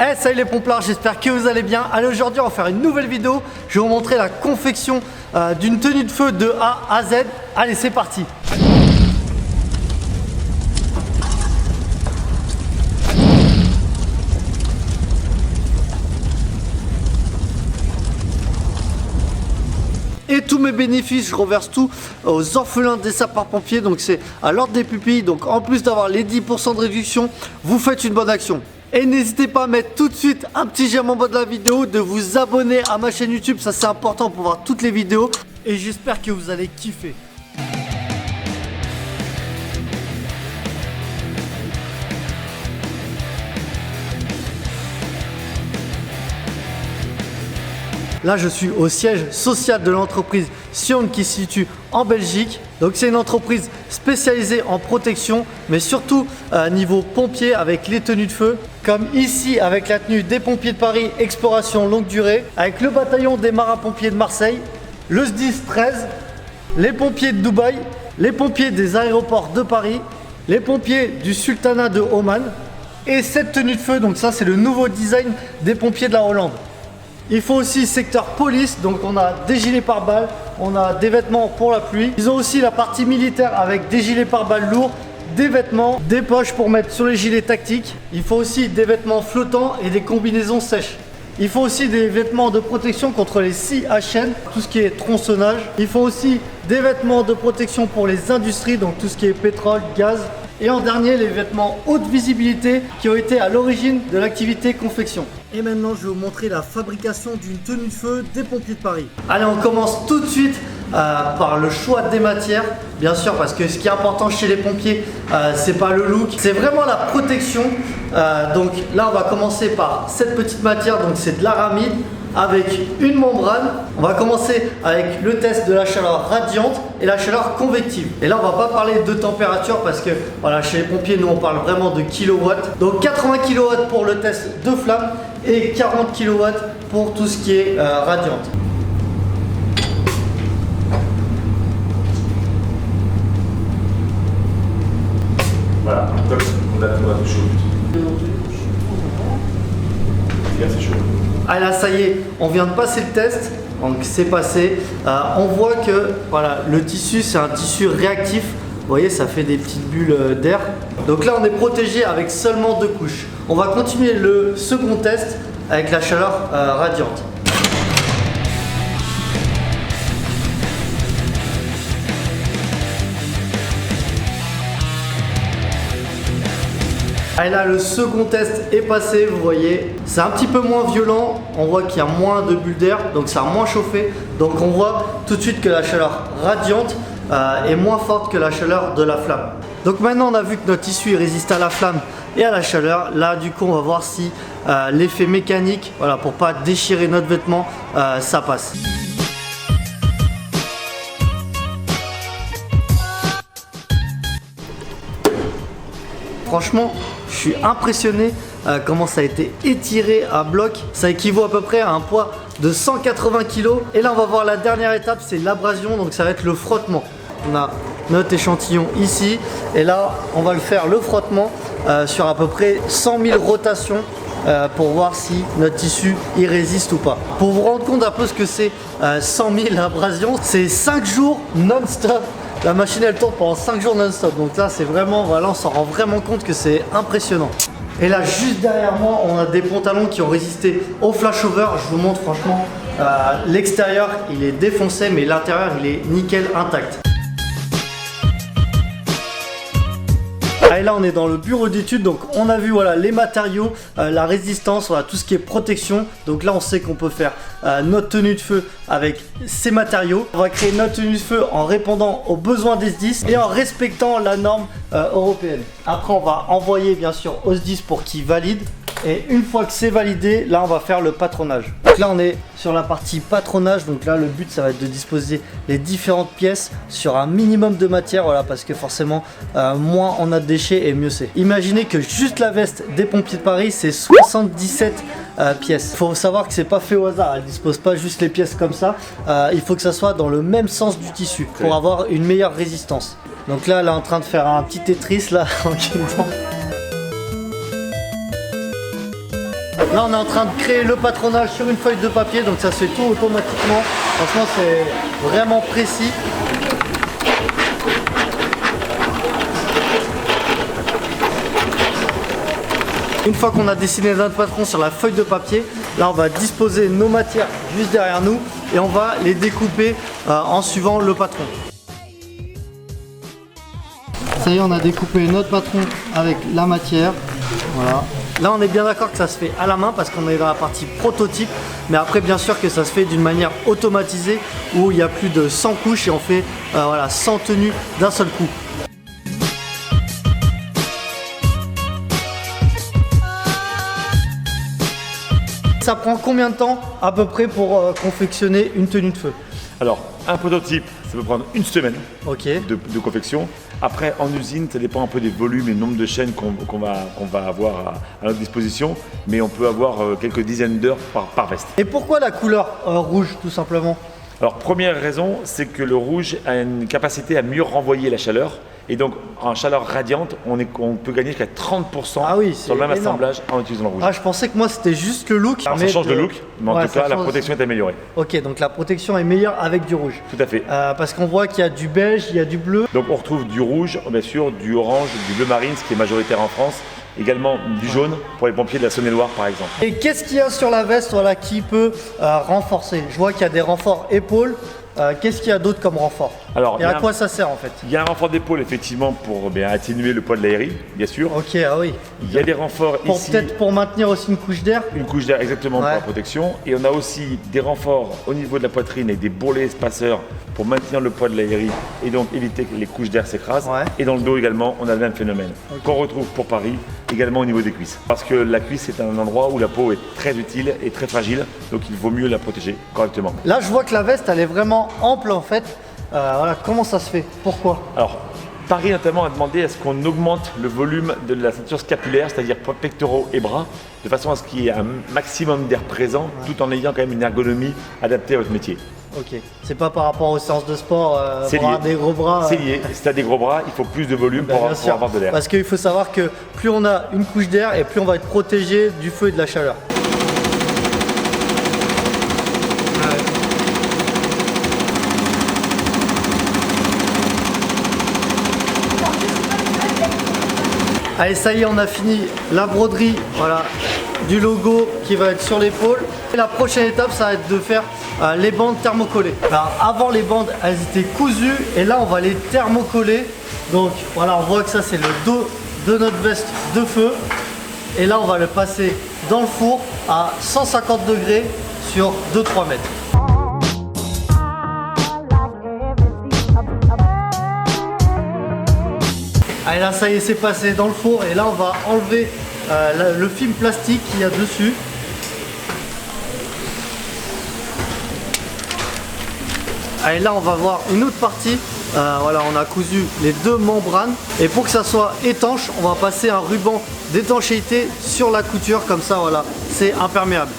Hey, salut les pomplards, j'espère que vous allez bien. Allez, aujourd'hui on va faire une nouvelle vidéo. Je vais vous montrer la confection d'une tenue de feu de A à Z. Allez, c'est parti. Et tous mes bénéfices, je reverse tout aux orphelins des sapeurs-pompiers. Donc c'est à l'ordre des pupilles. Donc en plus d'avoir les 10% de réduction, vous faites une bonne action. Et n'hésitez pas à mettre tout de suite un petit j'aime en bas de la vidéo, de vous abonner à ma chaîne YouTube, ça c'est important pour voir toutes les vidéos. Et j'espère que vous allez kiffer. Là, je suis au siège social de l'entreprise Sion qui se situe en Belgique. Donc, c'est une entreprise spécialisée en protection, mais surtout niveau pompier avec les tenues de feu. Comme ici avec la tenue des pompiers de Paris, exploration longue durée, avec le bataillon des marins-pompiers de Marseille, le SDIS 13, les pompiers de Dubaï, les pompiers des aéroports de Paris, les pompiers du Sultanat de Oman. Et cette tenue de feu, donc ça c'est le nouveau design des pompiers de la Hollande. Il faut aussi secteur police, donc on a des gilets pare-balles, on a des vêtements pour la pluie. Ils ont aussi la partie militaire avec des gilets pare-balles lourds, des vêtements, des poches pour mettre sur les gilets tactiques. Il faut aussi des vêtements flottants et des combinaisons sèches. Il faut aussi des vêtements de protection contre les scies à chaîne, tout ce qui est tronçonnage. Il faut aussi des vêtements de protection pour les industries, donc tout ce qui est pétrole, gaz. Et en dernier, les vêtements haute visibilité qui ont été à l'origine de l'activité confection. Et maintenant, je vais vous montrer la fabrication d'une tenue de feu des pompiers de Paris. Allez, on commence tout de suite par le choix des matières. Bien sûr, parce que ce qui est important chez les pompiers, c'est pas le look, c'est vraiment la protection. Donc là, on va commencer par cette petite matière, donc c'est de l'aramide avec une membrane. On va commencer avec le test de la chaleur radiante et la chaleur convective. Et là, on va pas parler de température parce que voilà, chez les pompiers, nous on parle vraiment de kilowatts. Donc 80 kW pour le test de flamme et 40 kW pour tout ce qui est radiante. Voilà, donc on a touché au but. C'est chaud. Ah là, ça y est, on vient de passer le test, donc c'est passé. On voit que voilà, le tissu, c'est un tissu réactif. Vous voyez, ça fait des petites bulles d'air. Donc là, on est protégé avec seulement 2 couches. On va continuer le second test avec la chaleur radiante. Et là, le second test est passé, vous voyez, c'est un petit peu moins violent, on voit qu'il y a moins de bulles d'air, donc ça a moins chauffé. Donc on voit tout de suite que la chaleur radiante est moins forte que la chaleur de la flamme. Donc maintenant on a vu que notre tissu résiste à la flamme et à la chaleur. Là du coup on va voir si l'effet mécanique, voilà, pour pas déchirer notre vêtement, ça passe. Franchement, je suis impressionné comment ça a été étiré à bloc. Ça équivaut à peu près à un poids de 180 kg. Et là, on va voir la dernière étape, c'est l'abrasion. Donc ça va être le frottement. On a notre échantillon ici. Et là, on va le faire le frottement sur à peu près 100 000 rotations pour voir si notre tissu y résiste ou pas. Pour vous rendre compte un peu ce que c'est 100 000 abrasions, c'est 5 jours non-stop. La machine elle tourne pendant 5 jours non-stop, donc là c'est vraiment, voilà, on s'en rend vraiment compte que c'est impressionnant. Et là juste derrière moi on a des pantalons qui ont résisté au flashover. Je vous montre franchement, l'extérieur il est défoncé mais l'intérieur il est nickel intact. Et là on est dans le bureau d'études, donc on a vu voilà, les matériaux, la résistance, voilà, tout ce qui est protection. Donc là on sait qu'on peut faire notre tenue de feu avec ces matériaux. On va créer notre tenue de feu en répondant aux besoins des SDIS et en respectant la norme européenne. Après on va envoyer bien sûr au SDIS pour qu'il valide. Et une fois que c'est validé, là on va faire le patronage. Donc là on est sur la partie patronage. Donc là le but ça va être de disposer les différentes pièces sur un minimum de matière. Voilà, parce que forcément moins on a de déchets et mieux c'est. Imaginez que juste la veste des pompiers de Paris c'est 77 pièces. Il faut savoir que c'est pas fait au hasard. Elle dispose pas juste les pièces comme ça. Il faut que ça soit dans le même sens du tissu pour avoir une meilleure résistance. Donc là elle est en train de faire un petit Tetris là tranquillement. Là on est en train de créer le patronage sur une feuille de papier, donc ça se fait tout automatiquement. Franchement c'est vraiment précis. Une fois qu'on a dessiné notre patron sur la feuille de papier, là on va disposer nos matières juste derrière nous et on va les découper en suivant le patron. Ça y est, on a découpé notre patron avec la matière. Voilà. Là on est bien d'accord que ça se fait à la main parce qu'on est dans la partie prototype, mais après bien sûr que ça se fait d'une manière automatisée où il y a plus de 100 couches et on fait voilà, 100 tenues d'un seul coup. Ça prend combien de temps à peu près pour confectionner une tenue de feu? Alors, un prototype, ça peut prendre une semaine de confection. Après, en usine, ça dépend un peu des volumes et du nombre de chaînes qu'on va avoir à notre disposition. Mais on peut avoir quelques dizaines d'heures par veste. Et pourquoi la couleur rouge, tout simplement? Alors, première raison, c'est que le rouge a une capacité à mieux renvoyer la chaleur. Et donc, en chaleur radiante, on peut gagner jusqu'à 30% sur le même assemblage en utilisant le rouge. Ah, je pensais que moi, c'était juste le look. Alors, ça change de look, mais en tout cas, la protection est améliorée. Ok, donc la protection est meilleure avec du rouge. Tout à fait. Parce qu'on voit qu'il y a du beige, il y a du bleu. Donc, on retrouve du rouge, bien sûr, du orange, du bleu marine, ce qui est majoritaire en France. Également du jaune pour les pompiers de la Saône-et-Loire par exemple. Et qu'est-ce qu'il y a sur la veste voilà, qui peut renforcer? Je vois qu'il y a des renforts épaules. Qu'est-ce qu'il y a d'autre comme renfort? Alors, et à quoi ça sert en fait? Il y a un renfort d'épaule effectivement pour atténuer le poids de l'aérie, bien sûr. Ok, ah oui. Il y a des renforts ici. Peut-être pour maintenir aussi une couche d'air? Une couche d'air exactement pour la protection. Et on a aussi des renforts au niveau de la poitrine avec des bourrelets espaceurs pour maintenir le poids de l'aérie et donc éviter que les couches d'air s'écrasent. Et dans le dos également, on a le même phénomène qu'on retrouve pour Paris, également au niveau des cuisses. Parce que la cuisse est un endroit où la peau est très utile et très fragile, donc il vaut mieux la protéger correctement. Là, je vois que la veste, elle est vraiment ample en fait. Voilà, comment ça se fait? Pourquoi? Alors, Paris notamment a demandé à ce qu'on augmente le volume de la ceinture scapulaire, c'est-à-dire pectoraux et bras, de façon à ce qu'il y ait un maximum d'air présent, tout en ayant quand même une ergonomie adaptée à votre métier. Ok, c'est pas par rapport aux séances de sport, pour avoir des gros bras. C'est lié, si tu as des gros bras, il faut plus de volume pour avoir de l'air. Parce qu'il faut savoir que plus on a une couche d'air et plus on va être protégé du feu et de la chaleur. Allez, ça y est, on a fini la broderie, voilà, du logo qui va être sur l'épaule. Et la prochaine étape, ça va être de faire les bandes thermocollées. Alors, avant, les bandes, elles étaient cousues et là, on va les thermocoller. Donc, voilà, on voit que ça, c'est le dos de notre veste de feu. Et là, on va le passer dans le four à 150 degrés sur 2-3 mètres. Allez, là ça y est, c'est passé dans le four et là on va enlever le film plastique qu'il y a dessus. Allez, là on va voir une autre partie. Voilà, on a cousu les deux membranes et pour que ça soit étanche, on va passer un ruban d'étanchéité sur la couture comme ça, voilà, c'est imperméable.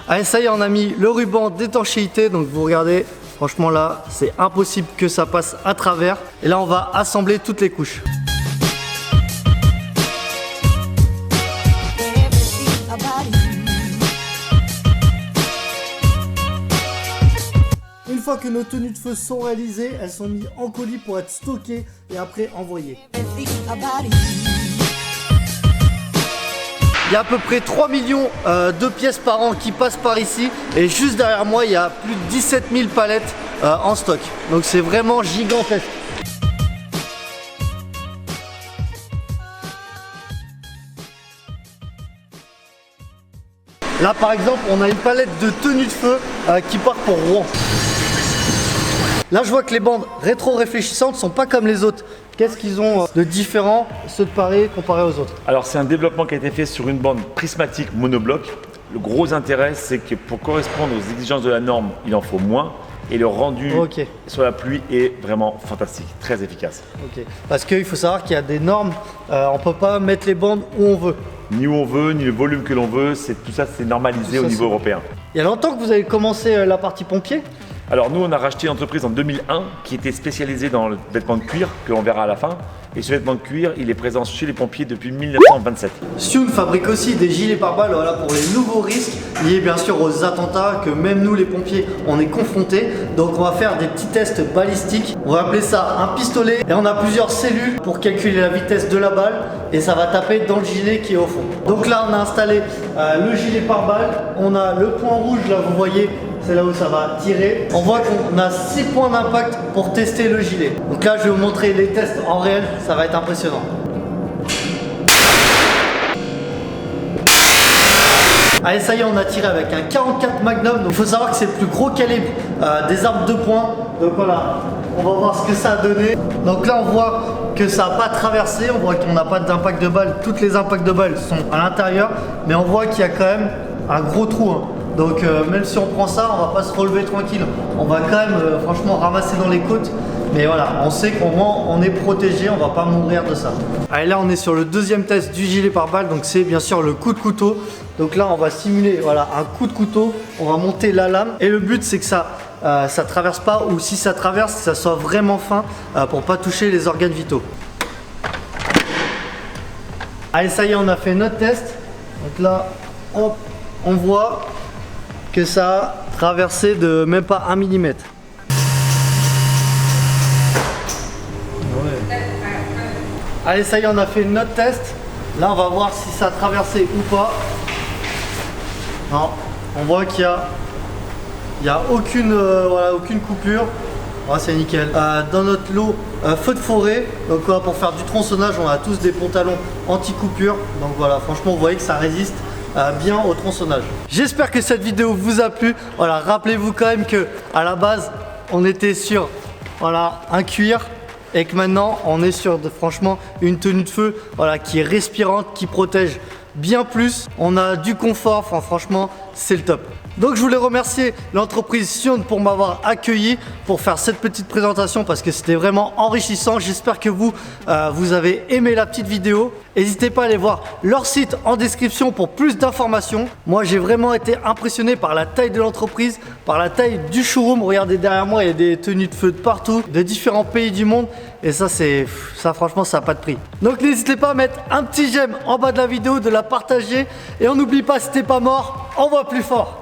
Allez, ça y est, on a mis le ruban d'étanchéité, donc vous regardez, franchement là, c'est impossible que ça passe à travers. Et là, on va assembler toutes les couches. Une fois que nos tenues de feu sont réalisées, elles sont mises en colis pour être stockées et après envoyées. Il y a à peu près 3 millions de pièces par an qui passent par ici et juste derrière moi il y a plus de 17 000 palettes en stock. Donc c'est vraiment gigantesque. Là par exemple on a une palette de tenues de feu qui part pour Rouen. Là je vois que les bandes rétro-réfléchissantes sont pas comme les autres. Qu'est-ce qu'ils ont de différent, ceux de Paris comparé aux autres? Alors c'est un développement qui a été fait sur une bande prismatique monobloc. Le gros intérêt c'est que pour correspondre aux exigences de la norme, il en faut moins. Et le rendu sur la pluie est vraiment fantastique, très efficace. Parce qu'il faut savoir qu'il y a des normes, on ne peut pas mettre les bandes où on veut. Ni où on veut, ni le volume que l'on veut, tout ça c'est normalisé au niveau européen. Il y a longtemps que vous avez commencé la partie pompier? Alors nous, on a racheté une entreprise en 2001 qui était spécialisée dans le vêtement de cuir, que l'on verra à la fin. Et ce vêtement de cuir, il est présent chez les pompiers depuis 1927. Sion fabrique aussi des gilets pare-balles voilà, pour les nouveaux risques liés bien sûr aux attentats que même nous les pompiers on est confrontés. Donc on va faire des petits tests balistiques. On va appeler ça un pistolet et on a plusieurs cellules pour calculer la vitesse de la balle et ça va taper dans le gilet qui est au fond. Donc là on a installé le gilet pare-balles. On a le point rouge là vous voyez. C'est là où ça va tirer. On voit qu'on a 6 points d'impact pour tester le gilet. Donc là, je vais vous montrer les tests en réel. Ça va être impressionnant. Allez, ça y est, on a tiré avec un 44 Magnum. Donc il faut savoir que c'est le plus gros calibre des armes de poing. Donc voilà, on va voir ce que ça a donné. Donc là, on voit que ça n'a pas traversé. On voit qu'on n'a pas d'impact de balle. Toutes les impacts de balles sont à l'intérieur. Mais on voit qu'il y a quand même un gros trou. Hein. Donc même si on prend ça, on va pas se relever tranquille. On va quand même franchement ramasser dans les côtes. Mais voilà, on sait qu'au moins on est protégé, on va pas mourir de ça. Allez, là on est sur le deuxième test du gilet pare-balles. Donc c'est bien sûr le coup de couteau. Donc là on va simuler voilà, un coup de couteau. On va monter la lame. Et le but c'est que ça traverse pas, ou si ça traverse, que ça soit vraiment fin pour pas toucher les organes vitaux. Allez, ça y est, on a fait notre test. Donc là, hop, on voit que ça a traversé de même pas 1 mm. Ouais. Allez, ça y est, on a fait notre test. Là, on va voir si ça a traversé ou pas. Non, on voit qu'il y a aucune, voilà, aucune coupure. Oh, c'est nickel. Dans notre lot feu de forêt, donc pour faire du tronçonnage, on a tous des pantalons anti-coupure. Donc voilà, franchement, vous voyez que ça résiste bien au tronçonnage. J'espère que cette vidéo vous a plu. Voilà, rappelez-vous quand même que à la base on était sur voilà, un cuir et que maintenant on est sur franchement une tenue de feu voilà, qui est respirante, qui protège bien plus. On a du confort, enfin, franchement c'est le top. Donc je voulais remercier l'entreprise Sion pour m'avoir accueilli pour faire cette petite présentation parce que c'était vraiment enrichissant. J'espère que vous avez aimé la petite vidéo. N'hésitez pas à aller voir leur site en description pour plus d'informations. Moi j'ai vraiment été impressionné par la taille de l'entreprise, par la taille du showroom. Regardez derrière moi, il y a des tenues de feu de partout, de différents pays du monde. Et ça franchement ça n'a pas de prix. Donc n'hésitez pas à mettre un petit j'aime en bas de la vidéo, de la partager. Et on n'oublie pas, si t'es pas mort, on voit plus fort.